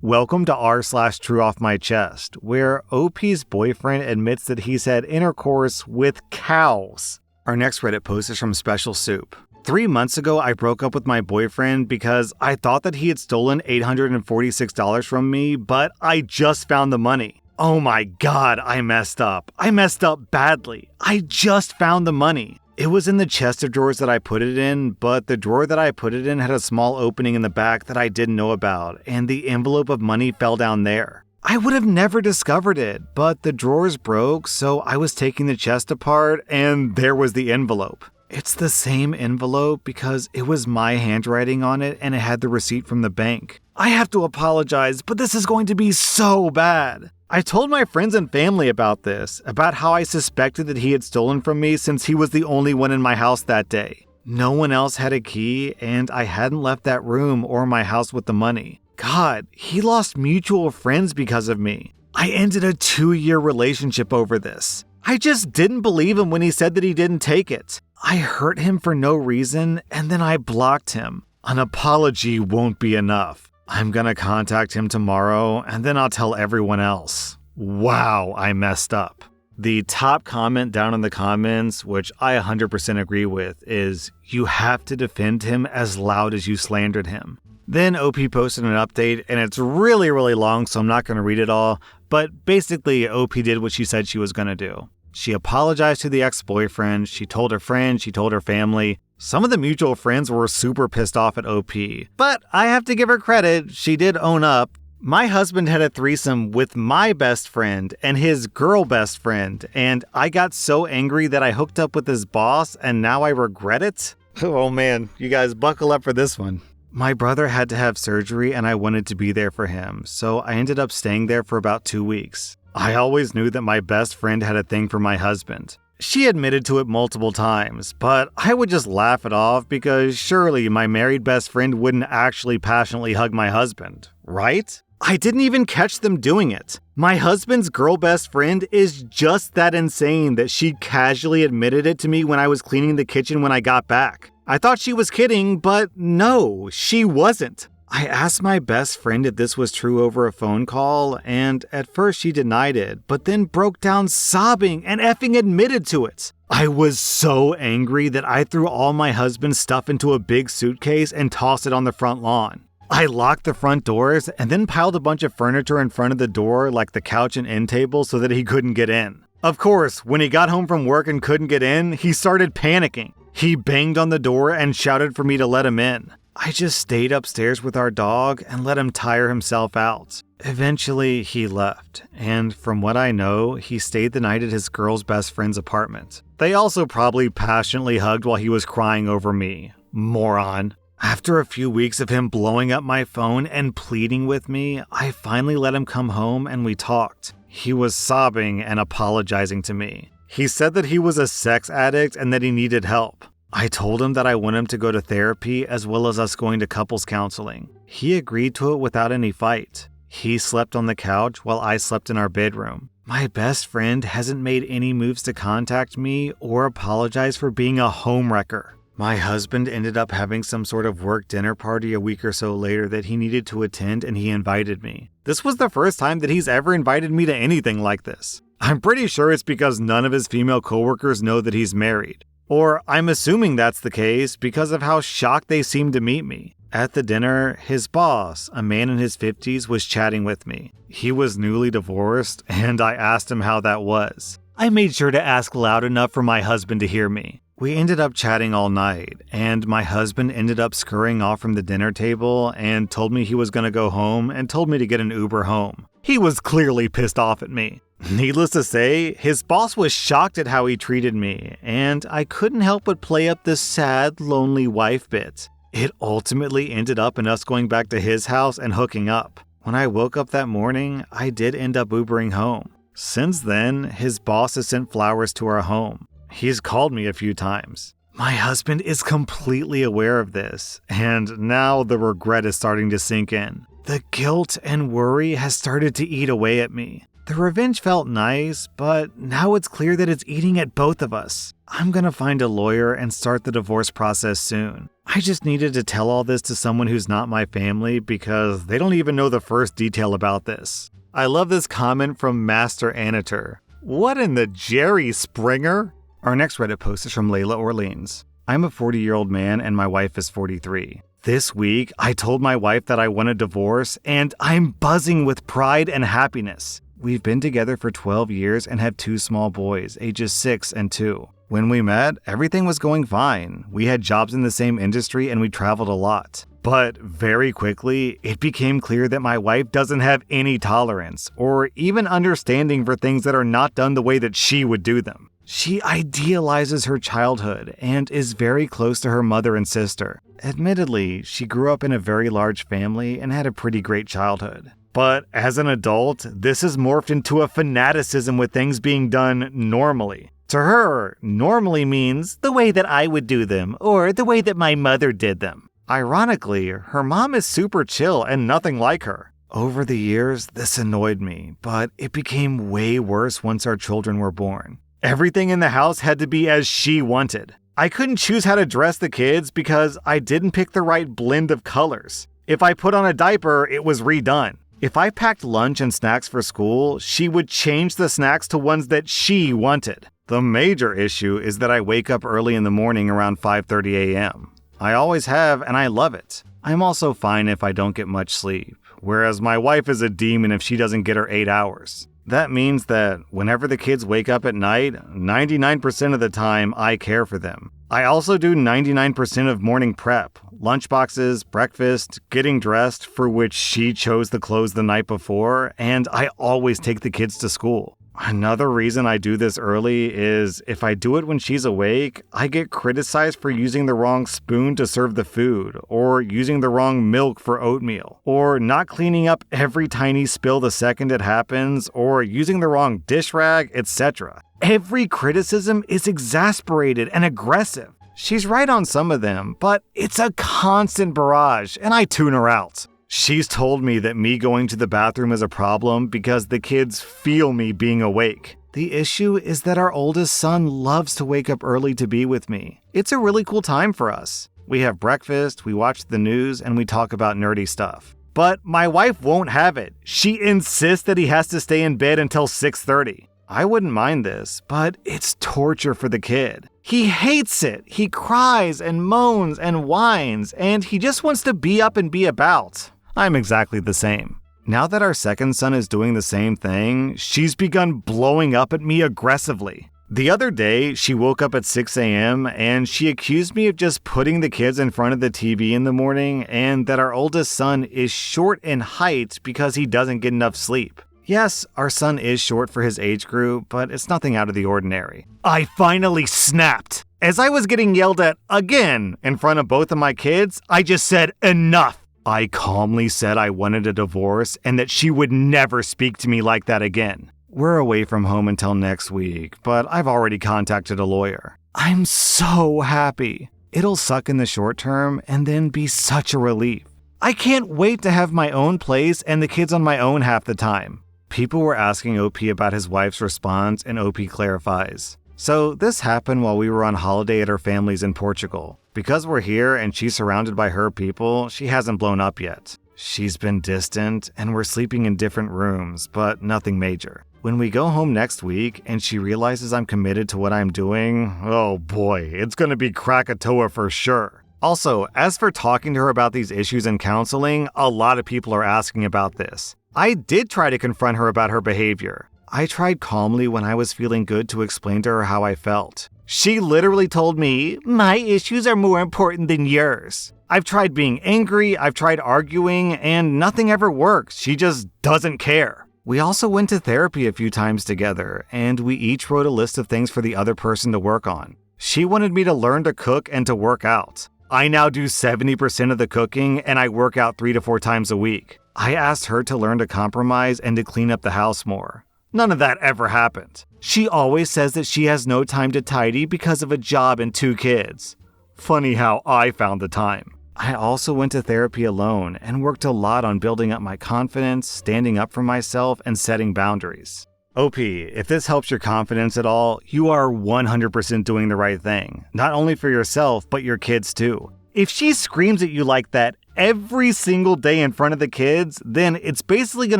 Welcome to r/Trueoffmychest, where OP's boyfriend admits that he's had intercourse with cows. Our next Reddit post is from Special Soup. 3 months ago, I broke up with my boyfriend because I thought that he had stolen $846 from me, but I just found the money. Oh my god, I messed up. I messed up badly. I just found the money. It was in the chest of drawers that I put it in, but the drawer that I put it in had a small opening in the back that I didn't know about, and the envelope of money fell down there. I would have never discovered it, but the drawers broke, so I was taking the chest apart, and there was the envelope. It's the same envelope because it was my handwriting on it and it had the receipt from the bank. I have to apologize, but this is going to be so bad. I told my friends and family about this, about how I suspected that he had stolen from me since he was the only one in my house that day. No one else had a key, and I hadn't left that room or my house with the money. God, he lost mutual friends because of me. I ended a 2-year relationship over this. I just didn't believe him when he said that he didn't take it. I hurt him for no reason, and then I blocked him. An apology won't be enough. I'm gonna contact him tomorrow, and then I'll tell everyone else. Wow, I messed up. The top comment down in the comments, which I 100% agree with, is you have to defend him as loud as you slandered him. Then OP posted an update, and it's really long, so I'm not going to read it all, but basically OP did what she said she was going to do. She apologized to the ex-boyfriend, she told her friends, she told her family. Some of the mutual friends were super pissed off at OP, but I have to give her credit, she did own up. My husband had a threesome with my best friend and his girl best friend, and I got so angry that I hooked up with his boss, and now I regret it? Oh man, you guys buckle up for this one. My brother had to have surgery and I wanted to be there for him, so I ended up staying there for about 2 weeks. I always knew that my best friend had a thing for my husband. She admitted to it multiple times, but I would just laugh it off because surely my married best friend wouldn't actually passionately hug my husband, right? I didn't even catch them doing it. My husband's girl best friend is just that insane that she casually admitted it to me when I was cleaning the kitchen when I got back. I thought she was kidding, but no, she wasn't. I asked my best friend if this was true over a phone call, and at first she denied it, but then broke down sobbing and effing admitted to it. I was so angry that I threw all my husband's stuff into a big suitcase and tossed it on the front lawn. I locked the front doors and then piled a bunch of furniture in front of the door like the couch and end table so that he couldn't get in. Of course, when he got home from work and couldn't get in, he started panicking. He banged on the door and shouted for me to let him in. I just stayed upstairs with our dog and let him tire himself out. Eventually, he left, and from what I know, he stayed the night at his girl's best friend's apartment. They also probably passionately hugged while he was crying over me. Moron. After a few weeks of him blowing up my phone and pleading with me, I finally let him come home and we talked. He was sobbing and apologizing to me. He said that he was a sex addict and that he needed help. I told him that I want him to go to therapy as well as us going to couples counseling. He agreed to it without any fight. He slept on the couch while I slept in our bedroom. My best friend hasn't made any moves to contact me or apologize for being a homewrecker. My husband ended up having some sort of work dinner party a week or so later that he needed to attend, and he invited me. This was the first time that he's ever invited me to anything like this. I'm pretty sure it's because none of his female coworkers know that he's married. Or I'm assuming that's the case because of how shocked they seemed to meet me. At the dinner, his boss, a man in his 50s, was chatting with me. He was newly divorced, and I asked him how that was. I made sure to ask loud enough for my husband to hear me. We ended up chatting all night, and my husband ended up scurrying off from the dinner table and told me he was going to go home and told me to get an Uber home. He was clearly pissed off at me. Needless to say, his boss was shocked at how he treated me, and I couldn't help but play up this sad, lonely wife bit. It ultimately ended up in us going back to his house and hooking up. When I woke up that morning, I did end up Ubering home. Since then, his boss has sent flowers to our home. He's called me a few times. My husband is completely aware of this, and now the regret is starting to sink in. The guilt and worry has started to eat away at me. The revenge felt nice, but now it's clear that it's eating at both of us. I'm gonna find a lawyer and start the divorce process soon. I just needed to tell all this to someone who's not my family because they don't even know the first detail about this. I love this comment from Master Anator. What in the Jerry Springer? Our next Reddit post is from Layla Orleans. I'm a 40-year-old man and my wife is 43. This week, I told my wife that I want a divorce and I'm buzzing with pride and happiness. We've been together for 12 years and have 2 small boys, ages 6 and 2. When we met, everything was going fine. We had jobs in the same industry and we traveled a lot. But very quickly, it became clear that my wife doesn't have any tolerance or even understanding for things that are not done the way that she would do them. She idealizes her childhood and is very close to her mother and sister. Admittedly, she grew up in a very large family and had a pretty great childhood. But as an adult, this has morphed into a fanaticism with things being done normally. To her, normally means the way that I would do them or the way that my mother did them. Ironically, her mom is super chill and nothing like her. Over the years, this annoyed me, but it became way worse once our children were born. Everything in the house had to be as she wanted. I couldn't choose how to dress the kids because I didn't pick the right blend of colors. If I put on a diaper, it was redone. If I packed lunch and snacks for school, she would change the snacks to ones that she wanted. The major issue is that I wake up early in the morning around 5:30 a.m. I always have, and I love it. I'm also fine if I don't get much sleep, whereas my wife is a demon if she doesn't get her 8 hours. That means that whenever the kids wake up at night, 99% of the time I care for them. I also do 99% of morning prep, lunchboxes, breakfast, getting dressed, for which she chose the clothes the night before, and I always take the kids to school. Another reason I do this early is if I do it when she's awake, I get criticized for using the wrong spoon to serve the food, or using the wrong milk for oatmeal, or not cleaning up every tiny spill the second it happens, or using the wrong dish rag, etc. Every criticism is exasperated and aggressive. She's right on some of them, but it's a constant barrage, and I tune her out. She's told me that me going to the bathroom is a problem because the kids feel me being awake. The issue is that our oldest son loves to wake up early to be with me. It's a really cool time for us. We have breakfast, we watch the news, and we talk about nerdy stuff. But my wife won't have it. She insists that he has to stay in bed until 6:30. I wouldn't mind this, but it's torture for the kid. He hates it. He cries and moans and whines, and he just wants to be up and be about. I'm exactly the same. Now that our second son is doing the same thing, she's begun blowing up at me aggressively. The other day, she woke up at 6 a.m. and she accused me of just putting the kids in front of the TV in the morning and that our oldest son is short in height because he doesn't get enough sleep. Yes, our son is short for his age group, but it's nothing out of the ordinary. I finally snapped. As I was getting yelled at again in front of both of my kids, I just said enough. I calmly said I wanted a divorce and that she would never speak to me like that again. We're away from home until next week, but I've already contacted a lawyer. I'm so happy. It'll suck in the short term and then be such a relief. I can't wait to have my own place and the kids on my own half the time. People were asking OP about his wife's response and OP clarifies. So this happened while we were on holiday at her family's in Portugal. Because we're here and she's surrounded by her people, she hasn't blown up yet. She's been distant and we're sleeping in different rooms, but nothing major. When we go home next week and she realizes I'm committed to what I'm doing, oh boy, it's gonna be Krakatoa for sure. Also, as for talking to her about these issues in counseling, a lot of people are asking about this. I did try to confront her about her behavior. I tried calmly when I was feeling good to explain to her how I felt. She literally told me, my issues are more important than yours. I've tried being angry, I've tried arguing, and nothing ever works. She just doesn't care. We also went to therapy a few times together, and we each wrote a list of things for the other person to work on. She wanted me to learn to cook and to work out. I now do 70% of the cooking, and I work out 3 to 4 times a week. I asked her to learn to compromise and to clean up the house more. None of that ever happened. She always says that she has no time to tidy because of a job and 2 kids. Funny how I found the time. I also went to therapy alone and worked a lot on building up my confidence, standing up for myself, and setting boundaries. OP, if this helps your confidence at all, you are 100% doing the right thing. Not only for yourself, but your kids too. If she screams at you like that every single day in front of the kids, then it's basically going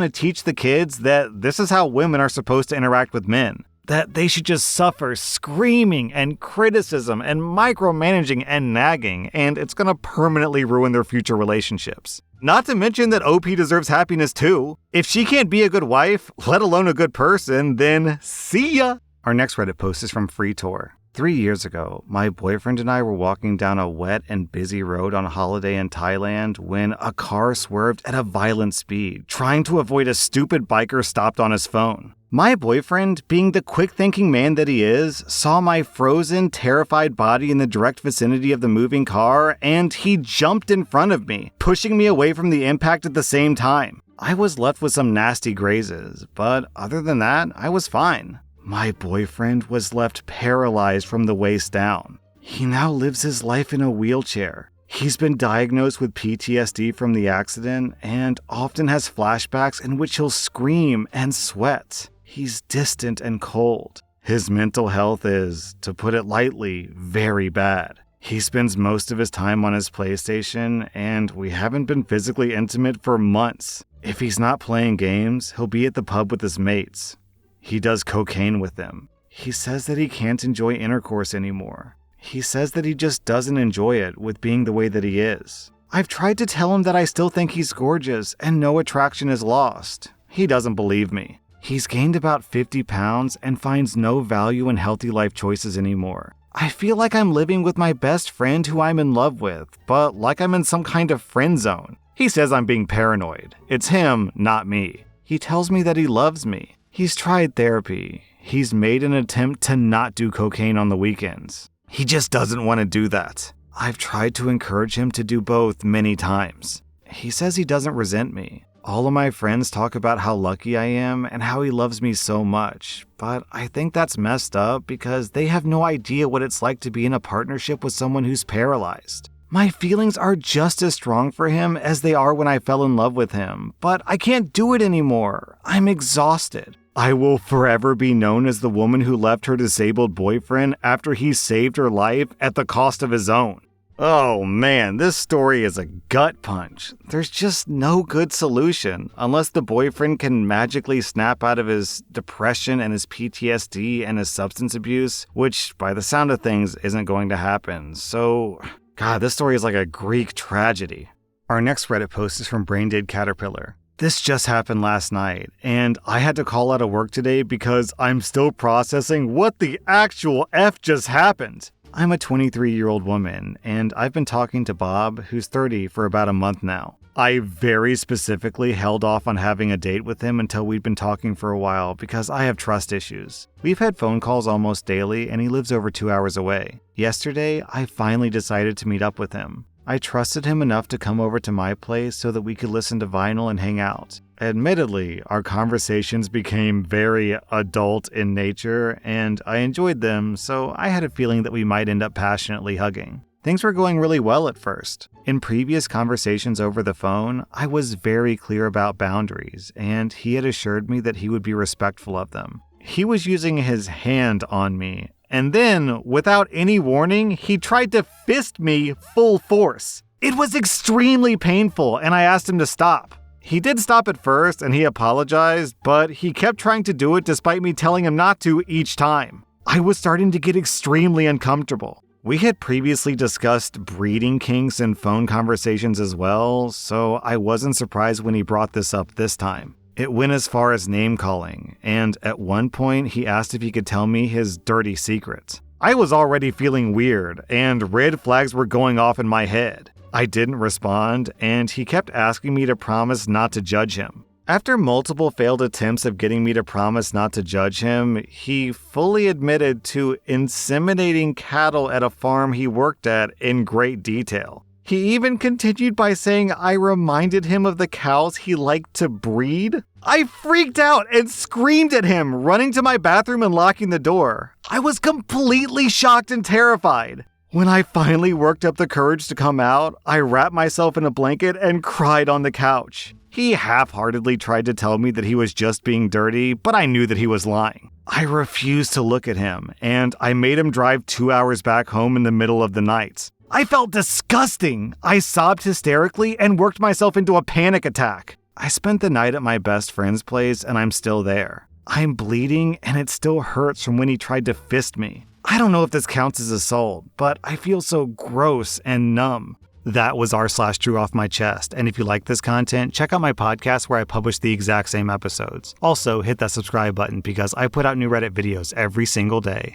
to teach the kids that this is how women are supposed to interact with men. That they should just suffer screaming and criticism and micromanaging and nagging, and it's going to permanently ruin their future relationships. Not to mention that OP deserves happiness too. If she can't be a good wife, let alone a good person, then see ya! Our next Reddit post is from FreeTor. 3 years ago, my boyfriend and I were walking down a wet and busy road on holiday in Thailand when a car swerved at a violent speed, trying to avoid a stupid biker stopped on his phone. My boyfriend, being the quick-thinking man that he is, saw my frozen, terrified body in the direct vicinity of the moving car, and he jumped in front of me, pushing me away from the impact at the same time. I was left with some nasty grazes, but other than that, I was fine. My boyfriend was left paralyzed from the waist down. He now lives his life in a wheelchair. He's been diagnosed with PTSD from the accident and often has flashbacks in which he'll scream and sweat. He's distant and cold. His mental health is, to put it lightly, very bad. He spends most of his time on his PlayStation, and we haven't been physically intimate for months. If he's not playing games, he'll be at the pub with his mates. He does cocaine with them. He says that he can't enjoy intercourse anymore. He says that he just doesn't enjoy it with being the way that he is. I've tried to tell him that I still think he's gorgeous and no attraction is lost. He doesn't believe me. He's gained about 50 pounds and finds no value in healthy life choices anymore. I feel like I'm living with my best friend who I'm in love with, but like I'm in some kind of friend zone. He says I'm being paranoid. It's him, not me. He tells me that he loves me. He's tried therapy. He's made an attempt to not do cocaine on the weekends. He just doesn't want to do that. I've tried to encourage him to do both many times. He says he doesn't resent me. All of my friends talk about how lucky I am and how he loves me so much, but I think that's messed up because they have no idea what it's like to be in a partnership with someone who's paralyzed. My feelings are just as strong for him as they are when I fell in love with him, but I can't do it anymore. I'm exhausted. I will forever be known as the woman who left her disabled boyfriend after he saved her life at the cost of his own. Oh man, this story is a gut punch. There's just no good solution unless the boyfriend can magically snap out of his depression and his PTSD and his substance abuse, which by the sound of things isn't going to happen. So, God, this story is like a Greek tragedy. Our next Reddit post is from Braindead Caterpillar. This just happened last night, and I had to call out of work today because I'm still processing what the actual F just happened. I'm a 23-year-old woman, and I've been talking to Bob, who's 30, for about a month now. I very specifically held off on having a date with him until we'd been talking for a while because I have trust issues. We've had phone calls almost daily, and he lives over 2 hours away. Yesterday, I finally decided to meet up with him. I trusted him enough to come over to my place so that we could listen to vinyl and hang out. Admittedly, our conversations became very adult in nature, and I enjoyed them, so I had a feeling that we might end up passionately hugging. Things were going really well at first. In previous conversations over the phone, I was very clear about boundaries, and he had assured me that he would be respectful of them. He was using his hand on me, and then, without any warning, he tried to fist me full force. It was extremely painful, and I asked him to stop. He did stop at first, and he apologized, but he kept trying to do it despite me telling him not to each time. I was starting to get extremely uncomfortable. We had previously discussed breeding kinks in phone conversations as well, so I wasn't surprised when he brought this up this time. It went as far as name-calling, and at one point he asked if he could tell me his dirty secret. I was already feeling weird, and red flags were going off in my head. I didn't respond, and he kept asking me to promise not to judge him. After multiple failed attempts of getting me to promise not to judge him, he fully admitted to inseminating cattle at a farm he worked at in great detail. He even continued by saying I reminded him of the cows he liked to breed. I freaked out and screamed at him, running to my bathroom and locking the door. I was completely shocked and terrified. When I finally worked up the courage to come out, I wrapped myself in a blanket and cried on the couch. He half-heartedly tried to tell me that he was just being dirty, but I knew that he was lying. I refused to look at him, and I made him drive 2 hours back home in the middle of the night. I felt disgusting. I sobbed hysterically and worked myself into a panic attack. I spent the night at my best friend's place and I'm still there. I'm bleeding and it still hurts from when he tried to fist me. I don't know if this counts as assault, but I feel so gross and numb. That was r/TrueOffMychest, and if you like this content, check out my podcast where I publish the exact same episodes. Also, hit that subscribe button because I put out new Reddit videos every single day.